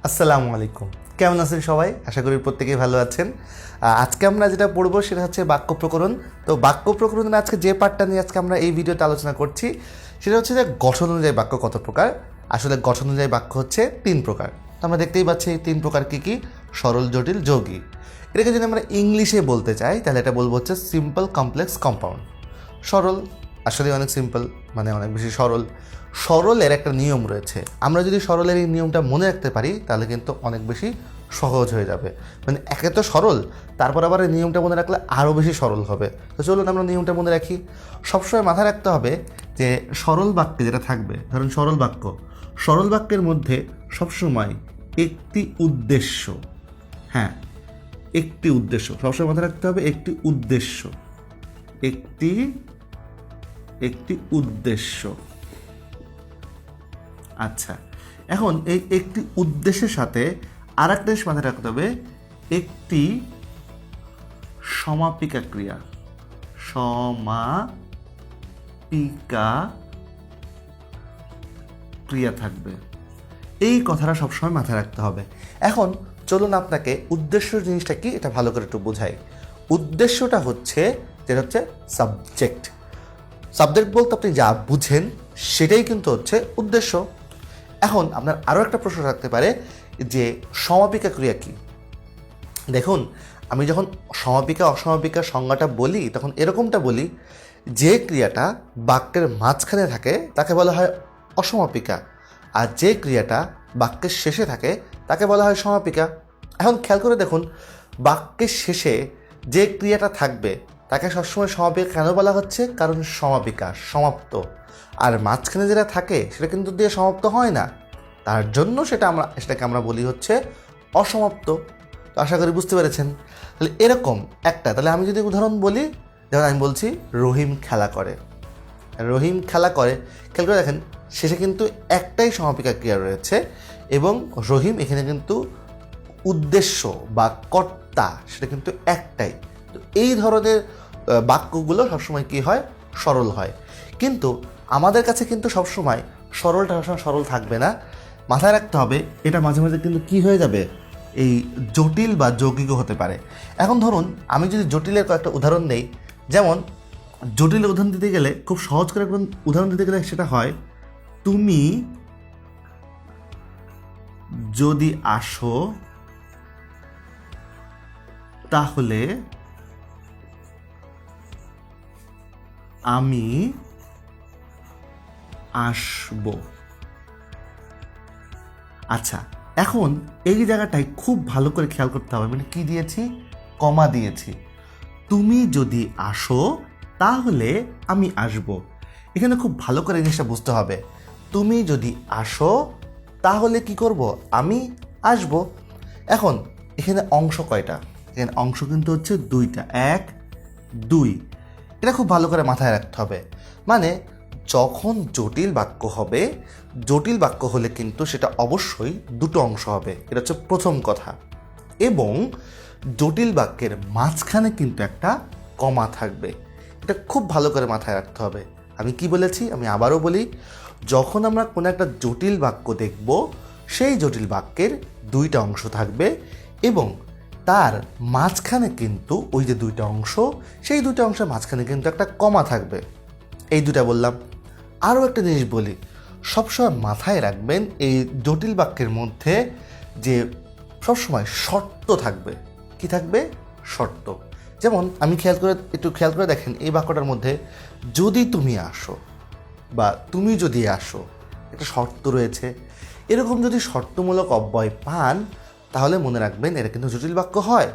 আসসালামু আলাইকুম। কেমন আছেন সবাই? আশা করি প্রত্যেকেই ভালো আছেন। আজকে আমরা যেটা পড়বো সেটা হচ্ছে বাক্য প্রকরণ। তো বাক্য প্রকরণের আজকে যে পার্টটা নিয়ে আজকে আমরা এই ভিডিওতে আলোচনা করছি সেটা হচ্ছে যে গঠন অনুযায়ী বাক্য কত প্রকার। আসলে গঠন অনুযায়ী বাক্য হচ্ছে 3 প্রকার। তো আমরা দেখতেই পাচ্ছি এই 3 প্রকার কী কী: সরল, জটিল, যৌগিক। এটাকে যদি আমরা ইংলিশে বলতে চাই তাহলে এটা বলবো হচ্ছে সিম্পল, কমপ্লেক্স, কম্পাউন্ড। সরল আসলে অনেক সিম্পল, মানে অনেক বেশি সরল। সরলের একটা নিয়ম রয়েছে, আমরা যদি সরলের এই নিয়মটা মনে রাখতে পারি তাহলে কিন্তু অনেক বেশি সহজ হয়ে যাবে। মানে একে তো সরল, তারপর আবার এই নিয়মটা মনে রাখলে আরও বেশি সরল হবে। তো চলুন আমরা নিয়মটা মনে রাখি। সবসময় মাথায় রাখতে হবে যে সরল বাক্যে যেটা থাকবে, ধরুন সরল বাক্যের মধ্যে সবসময় একটি উদ্দেশ্য, হ্যাঁ একটি উদ্দেশ্য সবসময় মাথায় রাখতে হবে। একটি উদ্দেশ্য, একটি উদ্দেশ্য। আচ্ছা, এখন এই একটি উদ্দেশ্যের সাথে আর একটা জিনিস মাথায় রাখতে হবে, একটি সমাপিকা ক্রিয়া, সমাপিকা ক্রিয়া থাকবে। এই কথাটা সবসময় মাথায় রাখতে হবে। এখন চলুন আপনাকে উদ্দেশ্য জিনিসটা কি এটা ভালো করে একটু বোঝাই। উদ্দেশ্যটা হচ্ছে যেটা হচ্ছে সাবজেক্ট। সাবজেক্ট বলতে আপনি যা বুঝেন সেটাই কিন্তু হচ্ছে উদ্দেশ্য। এখন আপনার আরও একটা প্রশ্ন থাকতে পারে যে সমাপিকা ক্রিয়া কি। দেখুন, আমি যখন সমাপিকা অসমাপিকার সংজ্ঞাটা বলি তখন এরকমটা বলি, যে ক্রিয়াটা বাক্যের মাঝখানে থাকে তাকে বলা হয় অসমাপিকা, আর যে ক্রিয়াটা বাক্যের শেষে থাকে তাকে বলা হয় সমাপিকা। এখন খেয়াল করে দেখুন, বাক্যের শেষে যে ক্রিয়াটা থাকবে তাকে সবসময় সমাপিকা কেন বলা হচ্ছে? কারণ সমাপিকা, সমাপ্ত। আর মাঝখানে যেটা থাকে সেটা কিন্তু দিয়ে সমাপ্ত হয় না, তার জন্য সেটাকে আমরা বলি হচ্ছে অসমাপ্ত। তো আশা করি বুঝতে পেরেছেন। তাহলে এরকম একটা, তাহলে আমি যদি উদাহরণ বলি, যেমন আমি বলছি রহিম খেলা করে। খেয়াল করে দেখেন শেষে কিন্তু একটাই সমাপিকা ক্রিয়া রয়েছে এবং রহিম এখানে কিন্তু উদ্দেশ্য বা কর্তা সেটা কিন্তু একটাই। তো এই ধরনের বাক্যগুলো সবসময় কী হয়? সরল হয়। কিন্তু আমাদের কাছে কিন্তু সবসময় সরলটা সবসময় সরল থাকবে না, মাথায় রাখতে হবে এটা মাঝে মাঝে কিন্তু কী হয়ে যাবে, এই জটিল বা যৌগিকও হতে পারে। এখন ধরুন আমি যদি জটিলের কয়েকটা উদাহরণ নেই, যেমন জটিলের উদাহরণ দিতে গেলে, খুব সহজ করে একটা উদাহরণ দিতে গেলে সেটা হয়, তুমি যদি আসো তাহলে আমি আসব। আচ্ছা, এখন এই জায়গাটায় খুব ভালো করে খেয়াল করতে হবে, মানে কি দিয়েছি? কমা দিয়েছি। তুমি যদি আসো তাহলে আমি আসব। এখানে খুব ভালো করে জিনিসটা বুঝতে হবে। তুমি যদি আসো তাহলে কি করব? আমি আসব। এখন এখানে অংশ কয়টা? এখানে অংশ কিন্তু হচ্ছে 2টা, 1, 2। এটা খুব ভালো করে মাথায় রাখতে হবে। মানে যখন জটিল বাক্য হলে কিন্তু সেটা অবশ্যই 2টো অংশ হবে, এটা হচ্ছে প্রথম কথা। এবং জটিল বাক্যের মাঝখানে কিন্তু একটা কমা থাকবে, এটা খুব ভালো করে মাথায় রাখতে হবে। আমি কি বলেছি? আমি আবারও বলি, যখন আমরা কোনো একটা জটিল বাক্য দেখব সেই জটিল বাক্যের 2টা অংশ থাকবে এবং তার মাঝখানে কিন্তু ওই যে 2টা অংশ, সেই 2টা অংশের মাঝখানে কিন্তু একটা কমা থাকবে। এই 2টা বললাম। আরও একটা জিনিস বলি, সবসময় মাথায় রাখবেন এই জটিল বাক্যের মধ্যে যে সবসময় শর্ত থাকবে। কি থাকবে? শর্ত। যেমন আমি একটু খেয়াল করে দেখেন এই বাক্যটার মধ্যে যদি তুমি আসো বা তুমি যদি আসো, একটা শর্ত রয়েছে। এরকম যদি শর্তমূলক অব্যয় পান তাহলে মনে রাখবেন এটা কিন্তু জটিল বাক্য হয়।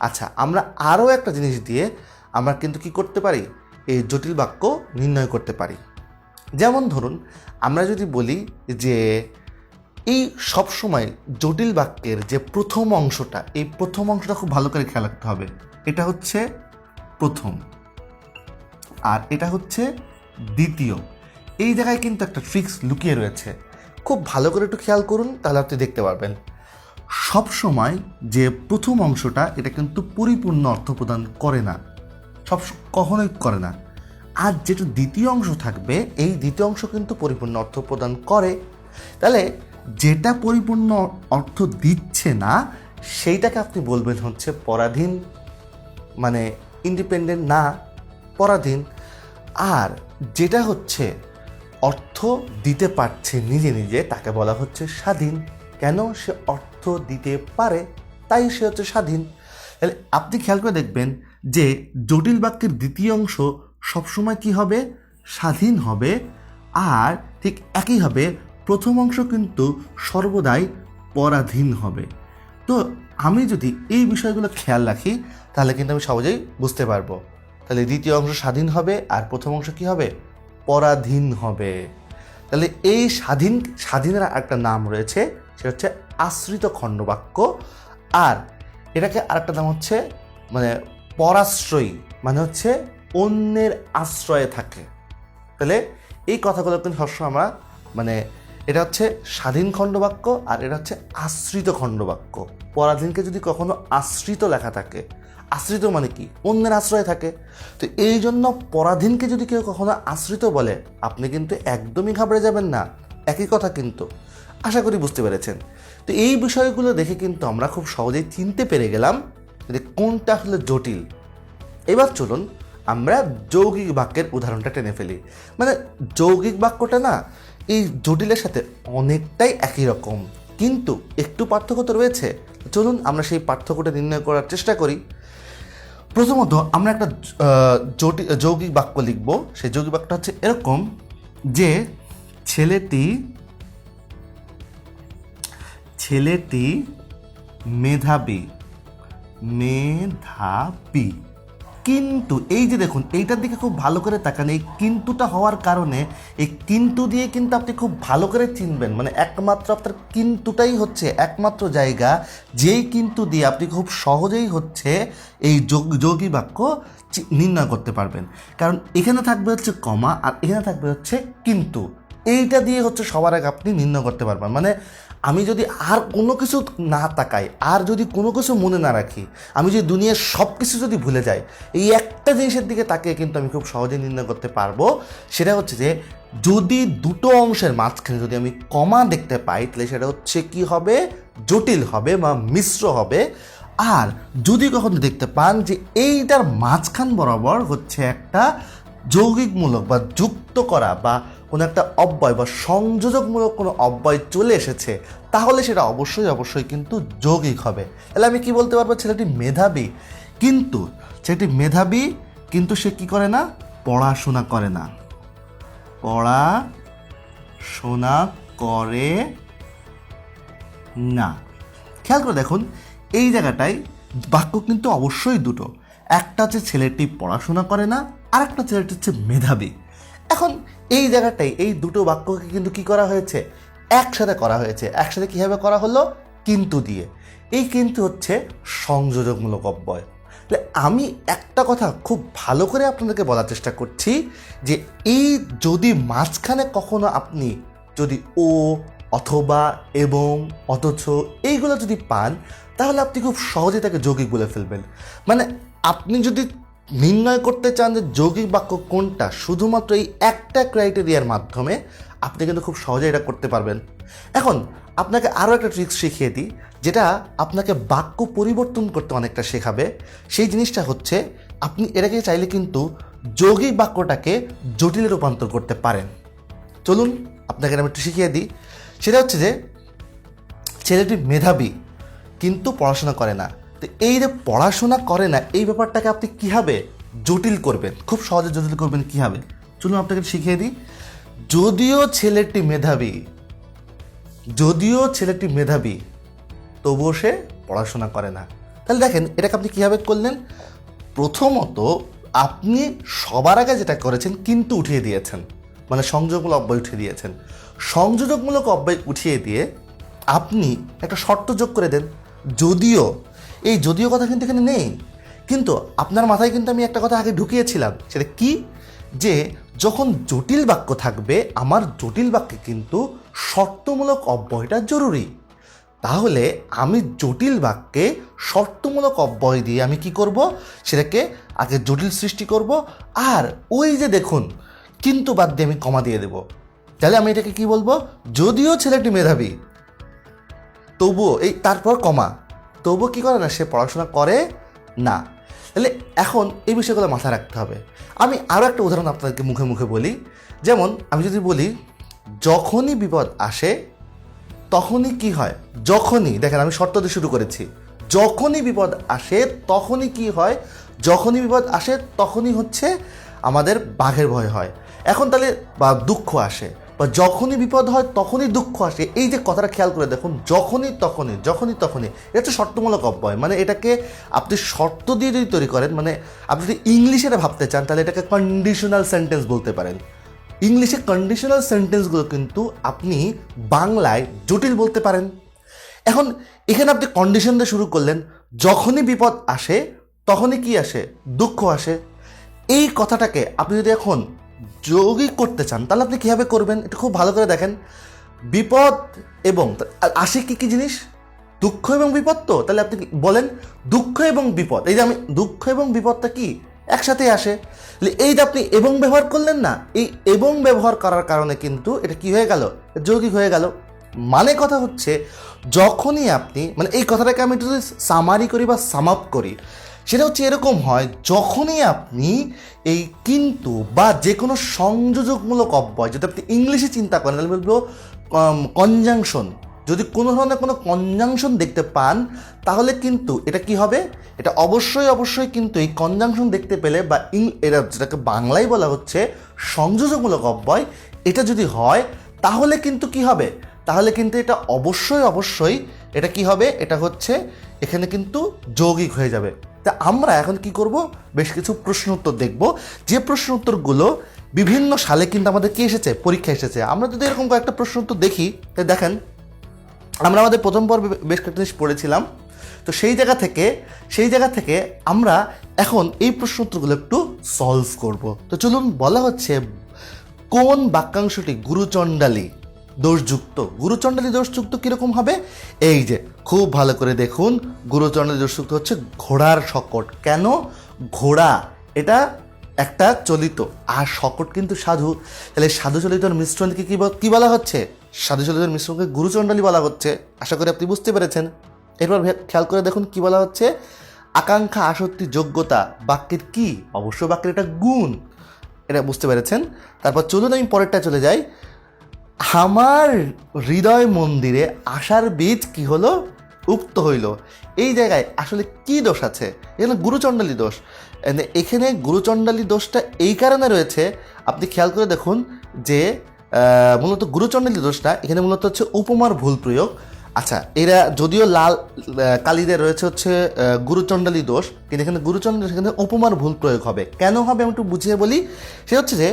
আচ্ছা, আমরা আরও একটা জিনিস দিয়ে আমরা কিন্তু কি করতে পারি? এই জটিল বাক্য নির্ণয় করতে পারি। যেমন ধরুন আমরা যদি বলি যে এই সবসময় জটিল বাক্যের যে প্রথম অংশটা, এই প্রথম অংশটা খুব ভালো করে খেয়াল রাখতে হবে। এটা হচ্ছে প্রথম আর এটা হচ্ছে দ্বিতীয়। এই জায়গায় কিন্তু একটা ট্রিক্স লুকিয়ে রয়েছে, খুব ভালো করে একটু খেয়াল করুন, তাহলে আপনি দেখতে পারবেন। সব সময় যে প্রথম অংশটা এটা কিন্তু পরিপূর্ণ অর্থ প্রদান করে না, কখনোই করে না। আর যেটা দ্বিতীয় অংশ থাকবে এই দ্বিতীয় অংশ কিন্তু পরিপূর্ণ অর্থ প্রদান করে। তাহলে যেটা পরিপূর্ণ অর্থ দিচ্ছে না সেইটাকে আপনি বলবেন হচ্ছে পরাধীন, মানে ইন্ডিপেন্ডেন্ট না, পরাধীন। আর যেটা হচ্ছে অর্থ দিতে পারছে নিজে নিজে তাকে বলা হচ্ছে স্বাধীন। কেন? সে অর্থ দিতে পারে, তাই সে হচ্ছে স্বাধীন। তাহলে আপনি খেয়াল করে দেখবেন যে জটিল বাক্যের দ্বিতীয় অংশ সবসময় কি হবে? স্বাধীন হবে। আর ঠিক একইভাবে প্রথম অংশ কিন্তু সর্বদাই পরাধীন হবে। তো আমি যদি এই বিষয়গুলো খেয়াল রাখি তাহলে কিন্তু আমি সহজেই বুঝতে পারবো। তাহলে দ্বিতীয় অংশ স্বাধীন হবে আর প্রথম অংশ কি হবে? পরাধীন হবে। তাহলে এই স্বাধীনের একটা নাম রয়েছে, সেটা হচ্ছে আশ্রিত খণ্ডবাক্য। আর এটাকে আরেকটা নাম হচ্ছে মানে পরাশ্রয়ী, মানে হচ্ছে অন্যের আশ্রয়ে থাকে। তাহলে এই কথাগুলো কিন্তু সবসময় আমরা মানে এটা হচ্ছে স্বাধীন খণ্ডবাক্য আর এটা হচ্ছে আশ্রিত খণ্ডবাক্য। পরাধীনকে যদি কখনো আশ্রিত লেখা থাকে, আশ্রিত মানে কি? অন্যের আশ্রয়ে থাকে। তো এই জন্য পরাধীনকে যদি কেউ কখনো আশ্রিত বলে আপনি কিন্তু একদমই ঘাবড়ে যাবেন না, একই কথা কিন্তু। আশা করি বুঝতে পেরেছেন। তো এই বিষয়গুলো দেখে কিন্তু আমরা খুব সহজেই চিনতে পেরে গেলাম যে কোনটা হলো জটিল। এবার চলুন আমরা যৌগিক বাক্যের উদাহরণটা টেনে ফেলি। মানে যৌগিক বাক্যটা না এই জটিলের সাথে অনেকটাই একই রকম, কিন্তু একটু পার্থক্য তো রয়েছে। চলুন আমরা সেই পার্থক্যটা নির্ণয় করার চেষ্টা করি। প্রথমত আমরা একটা যৌগিক বাক্য লিখব। সেই যৌগিক বাক্যটা হচ্ছে এরকম যে ছেলেটি মেধাবী। কিন্তু এই যে দেখুন এইটার দিকে খুব ভালো করে তাকান, এই কিন্তুটা হওয়ার কারণে এই কিন্তু দিয়ে কিন্তু আপনি খুব ভালো করে চিনবেন। মানে একমাত্র আপনার কিন্তুটাই হচ্ছে একমাত্র জায়গা যেই কিন্তু দিয়ে আপনি খুব সহজেই হচ্ছে এই যৌগিক বাক্য নির্ণয় করতে পারবেন। কারণ এখানে থাকবে হচ্ছে কমা আর এখানে থাকবে হচ্ছে কিন্তু। এইটা দিয়ে হচ্ছে সবার আগে আপনি নির্ণয় করতে পারবেন। মানে আমি যদি আর কোনো কিছু না তাকাই, আর যদি কোনো কিছু মনে না রাখি, আমি যদি দুনিয়ার সব কিছু যদি ভুলে যাই, এই একটা জিনিসের দিকে তাকিয়ে কিন্তু আমি খুব সহজে নির্ণয় করতে পারবো। সেটা হচ্ছে যে যদি দুটো অংশের মাঝখানে যদি আমি কমা দেখতে পাই তাহলে সেটা হচ্ছে কি হবে? জটিল হবে বা মিশ্র হবে। আর যদি কখনো দেখতে পান যে এইটার মাঝখান বরাবর হচ্ছে একটা যৌগিকমূলক বা যুক্ত করা বা কোনো একটা অব্যয় বা সংযোজকমূলক কোনো অব্যয় চলে এসেছে, তাহলে সেটা অবশ্যই কিন্তু যৌগিক হবে। তাহলে আমি কি বলতে পারবো? ছেলেটি মেধাবী, কিন্তু ছেলেটি মেধাবী কিন্তু সে কি করে না? পড়াশোনা করে না। পড়াশোনা করে না। খেয়াল করে দেখুন এই জায়গাটায় বাক্য কিন্তু অবশ্যই দুটো। একটা হচ্ছে ছেলেটি পড়াশোনা করে না, আর একটা ছেলেটি হচ্ছে মেধাবী। এখন এই জায়গাটাই এই দুটো বাক্যকে কিন্তু কি করা হয়েছে? একসাথে করা হয়েছে। একসাথে কীভাবে করা হলো? কিন্তু দিয়ে। এই কিন্তু হচ্ছে সংযোজকমূলক অব্যয়। তাহলে আমি একটা কথা খুব ভালো করে আপনাদেরকে বলার চেষ্টা করছি যে এই যদি মাঝখানে কখনো আপনি যদি ও অথবা এবং অথচ এইগুলো যদি পান তাহলে আপনি খুব সহজে তাকে যৌগিক বলে ফেলবেন। মানে আপনি যদি নির্ণয় করতে চান যে যৌগিক বাক্য কোনটা, শুধুমাত্র এই একটা ক্রাইটেরিয়ার মাধ্যমে আপনি কিন্তু খুব সহজে এটা করতে পারবেন। এখন আপনাকে আরও একটা ট্রিক্স শিখিয়ে দিই, যেটা আপনাকে বাক্য পরিবর্তন করতে অনেকটা শেখাবে। সেই জিনিসটা হচ্ছে আপনি এটাকে চাইলে কিন্তু যৌগিক বাক্যটাকে জটিলে রূপান্তর করতে পারেন। চলুন আপনাকে আমি একটু শিখিয়ে দিই। সেটা হচ্ছে যে ছেলেটি মেধাবী কিন্তু পড়াশোনা করে না। তো এই যে পড়াশোনা করে না এই ব্যাপারটাকে আপনি কীভাবে জটিল করবেন? খুব সহজে জটিল করবেন কীভাবে? চলুন আপনাকে শিখিয়ে দিই। যদিও ছেলেটি মেধাবী তবুও সে পড়াশোনা করে না। তাহলে দেখেন এটাকে আপনি কীভাবে করলেন? প্রথমত আপনি সবার আগে যেটা করেছেন কিন্তু উঠিয়ে দিয়েছেন, মানে সংযোগমূলক অব্যয় উঠিয়ে দিয়েছেন। সংযোজকমূলক অব্যয় উঠিয়ে দিয়ে আপনি একটা শর্ত যোগ করে দেন, যদিও। এই যদিও কথা কিন্তু এখানে নেই, কিন্তু আপনার মাথায় কিন্তু আমি একটা কথা আগে ঢুকিয়েছিলাম। সেটা কি? যে যখন জটিল বাক্য থাকবে আমার জটিল বাক্যে কিন্তু শর্তমূলক অব্যয়টা জরুরি। তাহলে আমি জটিল বাক্যে শর্তমূলক অব্যয় দিয়ে আমি কি করব? সেটাকে আগে জটিল সৃষ্টি করব। আর ওই যে দেখুন কিন্তু বাদ দিয়ে আমি কমা দিয়ে দেব। তাহলে আমি এটাকে কি বলবো? যদিও ছেলেটি মেধাবী তবুও এই তারপর কমা, তবুও কী করে না, সে পড়াশোনা করে না। তাহলে এখন এই বিষয়গুলো মাথায় রাখতে হবে। আমি আরও একটা উদাহরণ আপনাদেরকে মুখে মুখে বলি। যেমন আমি যদি বলি যখনই বিপদ আসে তখনই কি হয়, যখনই, দেখেন আমি শর্ত দিয়ে শুরু করেছি, যখনই বিপদ আসে তখনই কি হয়, যখনই বিপদ আসে তখনই হচ্ছে আমাদের বাঘের ভয় হয়। এখন তাহলে বা দুঃখ আসে, বা যখনই বিপদ হয় তখনই দুঃখ আসে, এই যে কথাটা খেয়াল করে দেখুন, যখনই তখনই, যখনই তখনই, এটা হচ্ছে শর্তমূলক অব্যয়। মানে এটাকে আপনি শর্ত দিয়ে যদি তৈরি করেন, মানে আপনি যদি ইংলিশে এটা ভাবতে চান তাহলে এটাকে কন্ডিশনাল সেন্টেন্স বলতে পারেন। ইংলিশে কন্ডিশনাল সেন্টেন্সগুলো কিন্তু আপনি বাংলায় জটিল বলতে পারেন। এখন এখানে আপনি কন্ডিশন দিয়ে শুরু করলেন, যখনই বিপদ আসে তখনই কি আসে, দুঃখ আসে। এই কথাটাকে আপনি যদি এখন যৌগিক করতে চান তাহলে আপনি কীভাবে করবেন, এটা খুব ভালো করে দেখেন। বিপদ এবং আসে কী কী জিনিস, দুঃখ এবং বিপদ। তো তাহলে আপনি বলেন দুঃখ এবং বিপদ, এই যে আমি দুঃখ এবং বিপদটা কি একসাথে আসে, এই যে আপনি এবং ব্যবহার করলেন না, এই এবং ব্যবহার করার কারণে কিন্তু এটা কি হয়ে গেল, যৌগিক হয়ে গেল। মানে কথা হচ্ছে যখনই আপনি, মানে এই কথাটাকে আমি একটু যদি সামারি করি বা সাম আপ করি, সেটা হচ্ছে এরকম হয়, যখনই আপনি এই কিন্তু বা যে কোনো সংযোজকমূলক অব্যয়, যদি আপনি ইংলিশে চিন্তা করেন তাহলে বলবো কনজাংশন, যদি কোনো ধরনের কোনো কনজাংশন দেখতে পান তাহলে কিন্তু এটা কি হবে, এটা অবশ্যই কিন্তু এই কনজাংশন দেখতে পেলে বা এটা যেটাকে বাংলায় বলা হচ্ছে সংযোজকমূলক অব্যয়, এটা যদি হয় তাহলে কিন্তু কি হবে, তাহলে কিন্তু এটা অবশ্যই এটা কি হবে, এটা হচ্ছে এখানে কিন্তু যৌগিক হয়ে যাবে। তা আমরা এখন কি করব, বেশ কিছু প্রশ্ন উত্তর দেখব, যে প্রশ্ন উত্তরগুলো বিভিন্ন সালে কিন্তু আমাদের কি এসেছে, পরীক্ষা এসেছে। আমরা যদি এরকম কয়েকটা প্রশ্ন উত্তর দেখি, তাই দেখেন আমরা আমাদের প্রথম পর্বে বেশ কয়েকটা জিনিস পড়েছিলাম। তো সেই জায়গা থেকে আমরা এখন এই প্রশ্ন উত্তরগুলো একটু সলভ করব। তো চলুন, বলা হচ্ছে কোন বাক্যাংশটি গুরুচণ্ডালী দোষযুক্ত। গুরুচণ্ডালী দোষযুক্ত কীরকম হবে, এই যে খুব ভালো করে দেখুন, গুরুচণ্ডালী দোষযুক্ত হচ্ছে ঘোড়ার শকট। কেন, ঘোড়া এটা একটা চলিত, আর শকট কিন্তু সাধু, তাহলে সাধু চলিতর মিশ্রণকে কী বলা হচ্ছে, সাধু চলিতর মিশ্রণকে গুরুচণ্ডালী বলা হচ্ছে। আশা করি আপনি বুঝতে পেরেছেন। এরপর খেয়াল করে দেখুন কি বলা হচ্ছে, আকাঙ্ক্ষা, আসক্তি, যোগ্যতা বাক্যের কি, অবশ্য বাক্যের এটা গুণ, এটা বুঝতে পেরেছেন। তারপর চলুন আমি পরেরটা চলে যাই, আমার হৃদয় মন্দিরে আশার বীজ কি হলো, উক্ত হইল। এই জায়গায় আসলে কি দোষ আছে, এখানে গুরুচণ্ডালী দোষ। এখানে গুরুচণ্ডালী দোষটা এই কারণে রয়েছে, আপনি খেয়াল করে দেখুন যে মূলত গুরুচণ্ডালী দোষটা এখানে মূলত হচ্ছে উপমার ভুল প্রয়োগ। আচ্ছা, এরা যদিও লাল কালিদের রয়েছে হচ্ছে গুরুচণ্ডালী দোষ, কিন্তু এখানে গুরুচণ্ডালী, সেখানে উপমার ভুল প্রয়োগ হবে। কেন হবে আমি একটু বুঝিয়ে বলি। সে হচ্ছে যে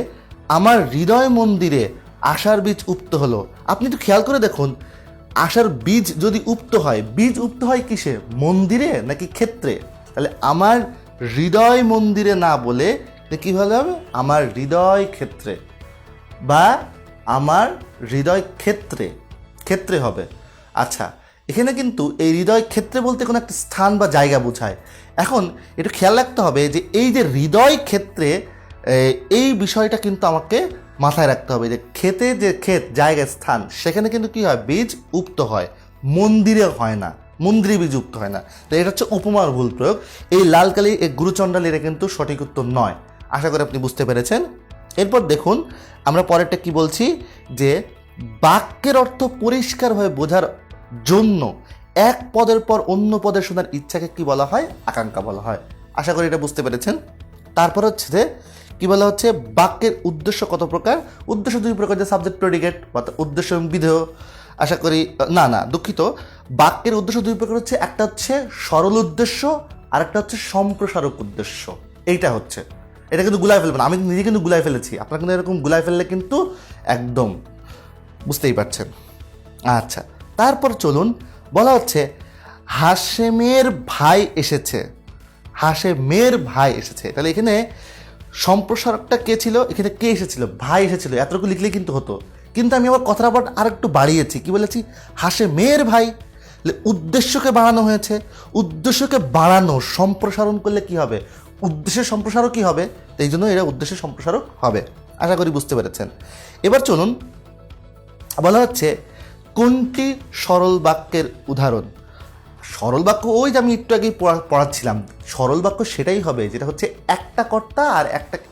আমার হৃদয় মন্দিরে আশার বীজ উপ্ত হলো। আপনি একটু খেয়াল করে দেখুন, আশার বীজ যদি উপ্ত হয়, বীজ উপ্ত হয় কিসে, মন্দিরে নাকি ক্ষেত্রে? তাহলে আমার হৃদয় মন্দিরে না বলে কী ভালো হবে, আমার হৃদয় ক্ষেত্রে, বা আমার হৃদয় ক্ষেত্রে হবে। আচ্ছা, এখানে কিন্তু এই হৃদয় ক্ষেত্রে বলতে কোনো একটা স্থান বা জায়গা বোঝায়। এখন একটু খেয়াল রাখতে হবে যে এই যে হৃদয় ক্ষেত্রে, এই বিষয়টা কিন্তু আমাকে মাথায় রাখতে হবে যে ক্ষেতে যে ক্ষেত, জায়গা, স্থান, সেখানে কিন্তু কী হয়, বীজ উপ্ত হয়, মন্দিরে হয় না, মন্দিরে বীজ উপ্ত হয় না। তো এটা হচ্ছে উপমার ভুল প্রয়োগ। এই লালকালি, এই গুরুচণ্ডালীর কিন্তু সঠিক উত্তর নয়। আশা করি আপনি বুঝতে পেরেছেন। এরপর দেখুন আমরা পরেরটা কি বলছি, যে বাক্যের অর্থ পরিষ্কারভাবে বোঝার জন্য এক পদের পর অন্য পদের শোনার ইচ্ছাকে কি বলা হয়, আকাঙ্ক্ষা বলা হয়। আশা করি এটা বুঝতে পেরেছেন। তারপর হচ্ছে যে কি বলা হচ্ছে, বাক্যের উদ্দেশ্য কত প্রকার, উদ্দেশ্য দুই প্রকার, যে সাবজেক্ট প্রেডিকেট, অর্থাৎ উদ্দেশ্য এবং বিধেয়। আশা করি দুঃখিত, বাক্যের উদ্দেশ্য দুই প্রকার হচ্ছে, একটা হচ্ছে সরল উদ্দেশ্য আর একটা হচ্ছে সম্প্রসারক উদ্দেশ্য। এইটা হচ্ছে, এটা কিন্তু গুলায় ফেলবেন, আমি নিজে কিন্তু গুলায় ফেলেছি, আপনারা কিন্তু এরকম গুলায় ফেললে কিন্তু একদম বুঝতেই পারছেন। আচ্ছা, তারপর চলুন, বলা হচ্ছে হাশেমের ভাই এসেছে, হাশেমের ভাই এসেছে। তাহলে এখানে সম্প্রসারকটা কে ছিল, এখানে কে এসেছিল, ভাই এসেছিল, এতটুকু লিখলেই কিন্তু হতো। কিন্তু আমি আবার কথাটা আর একটু বাড়িয়েছি, কি বলেছি, হাশেমের ভাই, উদ্দেশ্যকে বাড়ানো হয়েছে। উদ্দেশ্যকে বাড়ানো, সম্প্রসারণ করলে কি হবে, উদ্দেশ্যের সম্প্রসারক কি হবে, এই জন্য এরা উদ্দেশ্যের সম্প্রসারক হবে। আশা করি বুঝতে পেরেছেন। এবার চলুন, বলা হচ্ছে কোনটি সরল বাক্যের উদাহরণ? সরল বাক্য ওই যে আমি একটু আগেই পড়াচ্ছিলাম, সরল বাক্য সেটাই হবে যেটা হচ্ছে একটা কর্তা আর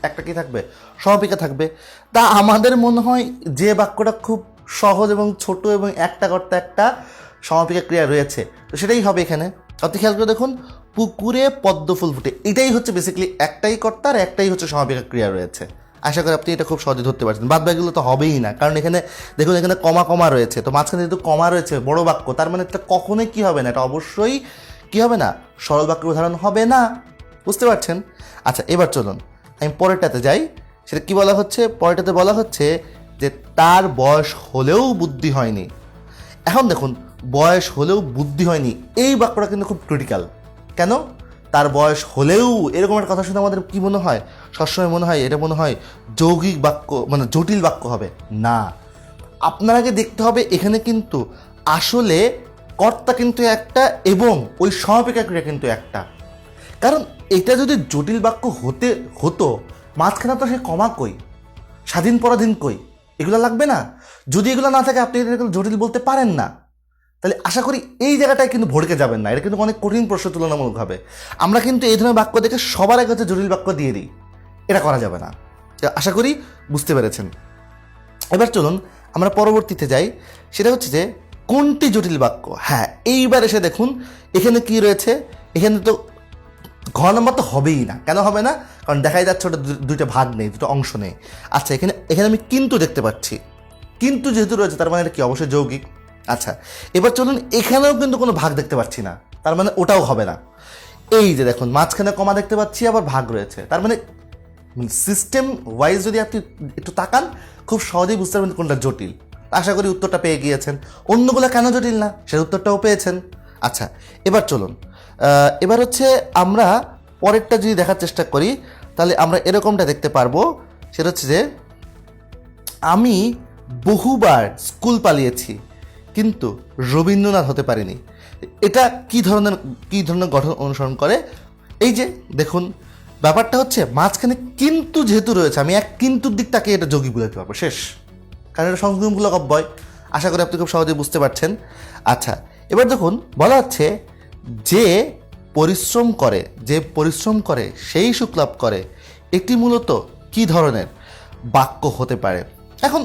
একটা কি থাকবে, সমাপিকা থাকবে। তা আমাদের মনে হয় যে বাক্যটা খুব সহজ এবং ছোট এবং একটা কর্তা একটা সমাপিকা ক্রিয়া রয়েছে, তো সেটাই হবে এখানে। আপনি খেয়াল করে দেখুন, পুকুরে পদ্ম ফুল ফুটে, এটাই হচ্ছে বেসিক্যালি একটাই কর্তা আর একটাই হচ্ছে সমাপিকা ক্রিয়া রয়েছে। আশা করি আপনি এটা খুব সহজে ধরতে পারছেন। বাদ বাকিগুলো তো হবেই না, কারণ এখানে দেখুন এখানে কমা রয়েছে, তো মাঝখানে যেহেতু কমা রয়েছে বড় বাক্য, তার মানে এটা কখনোই কী হবে না, এটা অবশ্যই কী হবে না, সরল বাক্যের উদাহরণ হবে না। বুঝতে পারছেন? আচ্ছা, এবার চলুন আমি পরেরটাতে যাই। সেটা কি বলা হচ্ছে? পরেরটাতে বলা হচ্ছে যে তার বয়স হলেও বুদ্ধি হয়নি। এখন দেখুন, বয়স হলেও বুদ্ধি হয়নি, এই বাক্যটা কিন্তু খুব ক্রিটিক্যাল। কেন? তার বয়স হলেও, এরকম একটা কথা শুনে আমাদের কি মনে হয়? সবসময় মনে হয় এটা মনে হয় যৌগিক বাক্য, মানে জটিল বাক্য হবে না। আপনাকে দেখতে হবে এখানে কিন্তু আসলে কর্তা কিন্তু একটা এবং ওই সমাপিকা ক্রিয়া কিন্তু একটা। কারণ এটা যদি জটিল বাক্য হতো মাঝখানে তো সে কমা কই, স্বাধীন পরাধীন কই, এগুলো লাগবে না। যদি এগুলো না থাকে আপনি এটা জটিল বলতে পারেন না। তাহলে আশা করি এই জায়গাটায় কিন্তু ভড়কে যাবেন না, এটা কিন্তু অনেক কঠিন প্রশ্ন তুলনামূলকভাবে। আমরা কিন্তু এই ধরনের বাক্য দেখে সবার আগে হচ্ছে জটিল বাক্য দিয়ে দিই, এটা করা যাবে না। আশা করি বুঝতে পেরেছেন। এবার চলুন আমরা পরবর্তীতে যাই, সেটা হচ্ছে যে কোনটি জটিল বাক্য। হ্যাঁ, এইবার এসে দেখুন এখানে কি রয়েছে, এখানে তো ঘ নম্বর তো হবেই না। কেন হবে না? কারণ দেখাই যাচ্ছে ওটা দুইটা ভাগ নেই, দুটো অংশ নেই। আচ্ছা, এখানে আমি কিন্তু দেখতে পাচ্ছি, কিন্তু যেহেতু রয়েছে তার মানে এটা কি অবশ্যই যৌগিক। আচ্ছা, এবার চলুন এখানেও কিন্তু কোনো ভাগ দেখতে পাচ্ছি না, তার মানে ওটাও হবে না। এই যে দেখুন মাঝখানে কমা দেখতে পাচ্ছি, আবার ভাগ রয়েছে, তার মানে সিস্টেম ওয়াইজ যদি আপনি একটু তাকান খুব সহজেই বুঝতে পারবেন কোনটা জটিল। আশা করি উত্তরটা পেয়ে গিয়েছেন। অন্যগুলো কেন জটিল না সেই উত্তরটাও পেয়েছেন। আচ্ছা, এবার চলুন এবার হচ্ছে আমরা পরেরটা যদি দেখার চেষ্টা করি তাহলে আমরা এরকমটা দেখতে পারবো। সেটা হচ্ছে যে আমি বহুবার স্কুল পালিয়েছি কিন্তু রবীন্দ্রনাথ হতে পারিনি। এটা কি ধরনের গঠন অনুসরণ করে? এই যে দেখুন ব্যাপারটা হচ্ছে মাঝখানে কিন্তু যেহেতু রয়েছে, আমি এক কিন্তুর দিক তাকে এটা যোগী বুঝাতে পারবো, শেষ। কারণ এটা সংযোগমূলক অব্যয়। আশা করি আপনি খুব সহজে বুঝতে পারছেন। আচ্ছা, এবার দেখুন বলা হচ্ছে যে পরিশ্রম করে সেই সুখ লাভ করে, এটি মূলত কি ধরনের বাক্য হতে পারে? এখন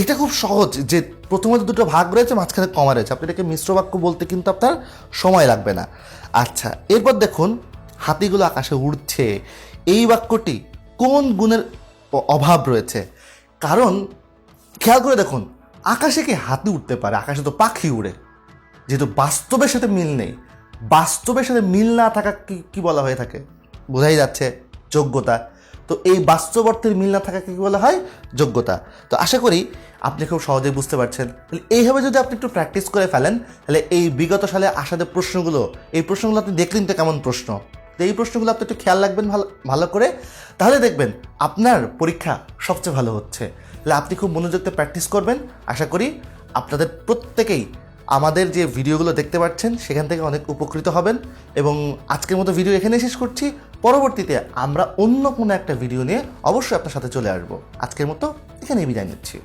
এটা খুব সহজ, যে প্রথমত দুটো ভাগ রয়েছে, মাঝখানে কমা রয়েছে, আপনি এটাকে মিশ্র বাক্য বলতে কিন্তু আপনার সময় লাগবে না। আচ্ছা, এরপর দেখুন হাতিগুলো আকাশে উড়ছে, এই বাক্যটি কোন গুণের অভাব রয়েছে? কারণ খেয়াল করে দেখুন আকাশে কি হাতি উঠতে পারে? আকাশে তো পাখি উড়ে। যেহেতু বাস্তবের সাথে মিল নেই, বাস্তবের সাথে মিল না থাকা কি বলা হয়ে থাকে? বোঝাই যাচ্ছে যোগ্যতা। তো এই বাস্তব অর্থের মিল না থাকাকে কী বলা হয়? যোগ্যতা। তো আশা করি আপনি খুব সহজেই বুঝতে পারছেন। তাহলে এইভাবে যদি আপনি একটু প্র্যাকটিস করে ফেলেন, তাহলে এই বিগত সালে আসা যে প্রশ্নগুলো, এই প্রশ্নগুলো আপনি দেখলেন তো কেমন প্রশ্ন, তো এই প্রশ্নগুলো আপনি একটু খেয়াল রাখবেন ভালো করে, তাহলে দেখবেন আপনার পরীক্ষা সবচেয়ে ভালো হচ্ছে। তাহলে আপনি খুব মনোযোগ দিয়ে প্র্যাকটিস করবেন। আশা করি আপনাদের প্রত্যেকেই আমাদের যে ভিডিওগুলো দেখতে পাচ্ছেন সেখান থেকে অনেক উপকৃত হবেন। এবং আজকের মতো ভিডিও এখানেই শেষ করছি। পরবর্তীতে আমরা অন্য কোনো একটা ভিডিও নিয়ে অবশ্যই আপনার সাথে চলে আসবো। আজকের মতো এখানেই বিদায় নিচ্ছি।